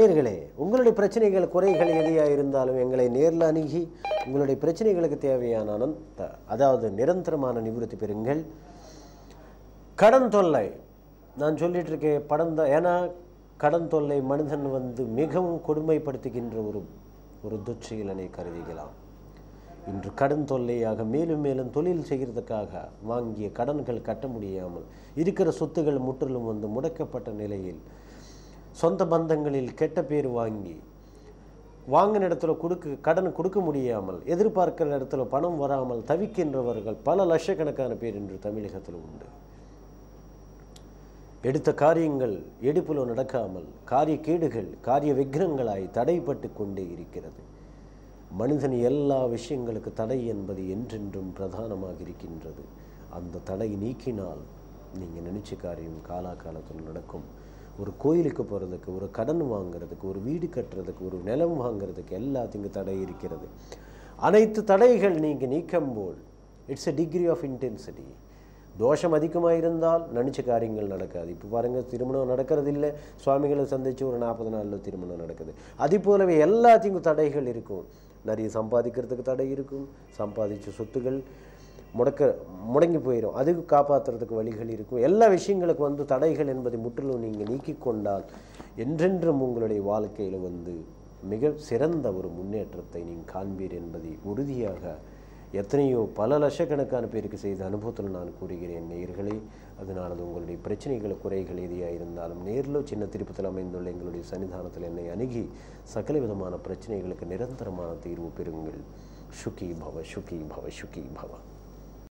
நேயர்களே, உங்களுடைய பிரச்சனைகள் குறைகள் எதையா இருந்தாலும் எங்களை நேரில் அணுகி உங்களுடைய பிரச்சனைகளுக்கு தேவையான அதாவது நிரந்தரமான நிவர்த்தி பெறுங்கள். கடன் தொல்லை நான் சொல்லிட்டு இருக்கேன் படம் தான். ஏன்னா கடன் தொல்லை மனிதன் மிகவும் கொடுமைப்படுத்துகின்ற ஒரு துச்செயலனை கருதிக்கலாம். இன்று கடன் தொல்லையாக மேலும் மேலும் தொழில் செய்கிறதுக்காக வாங்கிய கடன்கள் கட்ட முடியாமல் இருக்கிற சொத்துகள் முற்றிலும் முடக்கப்பட்ட நிலையில் சொந்த பந்தங்களில் கெட்ட பேர் வாங்கின இடத்துல கடன் கொடுக்க முடியாமல் எதிர்பார்க்கிற இடத்துல பணம் வராமல் தவிக்கின்றவர்கள் பல லட்சக்கணக்கான பேர் இன்று தமிழகத்தில் உண்டு. எடுத்த காரியங்கள் எடுப்பிலோ நடக்காமல் காரிய கேடுகள் காரிய விக்னங்களாய் தடைப்பட்டு கொண்டே இருக்கிறது. மனிதன் எல்லா விஷயங்களுக்கு தடை என்பது என்றென்றும் பிரதானமாக இருக்கின்றது. அந்த தடை நீக்கினால் நீங்கள் நினைச்ச காரியம் காலாகாலத்தில் நடக்கும். ஒரு கோயிலுக்கு போகிறதுக்கு, ஒரு கடன் வாங்கிறதுக்கு, ஒரு வீடு கட்டுறதுக்கு, ஒரு நிலம் வாங்கிறதுக்கு எல்லாத்துக்கும் தடை இருக்கிறது. அனைத்து தடைகள் நீங்கள் நீக்கும்போது it's a degree of intensity. தோஷம் அதிகமாக இருந்தால் நினச்ச காரியங்கள் நடக்காது. இப்போ பாருங்கள், திருமணம் நடக்கிறது இல்லை, சுவாமிகளை சந்தித்து ஒரு 40 நாளில் திருமணம் நடக்குது. அதே போலவே எல்லாத்துக்கும் தடைகள் இருக்கும். நிறைய சம்பாதிக்கிறதுக்கு தடை இருக்கும், சம்பாதிச்ச சொத்துகள் முடங்கி போயிடும், அதுக்கு காப்பாற்றுறதுக்கு வழிகள் இருக்கும். எல்லா விஷயங்களுக்கு தடைகள் என்பதை முற்றிலும் நீங்கள் நீக்கி கொண்டால் என்றென்றும் உங்களுடைய வாழ்க்கையில் மிக சிறந்த ஒரு முன்னேற்றத்தை நீங்கள் காண்பீர் என்பதை உறுதியாக எத்தனையோ பல லட்சக்கணக்கான பேருக்கு செய்த அனுபவத்தில் நான் கூறுகிறேன் நேயர்களே. அதனால் உங்களுடைய பிரச்சனைகள் குறைகள் எதையாக இருந்தாலும் நேரில் சின்ன திருப்பத்தில் அமைந்துள்ள எங்களுடைய சன்னிதானத்தில் என்னை அணுகி சகல விதமான பிரச்சனைகளுக்கு நிரந்தரமான தீர்வு பெறுங்கள். சுகி பவ சுகி பவ சுகி பவ.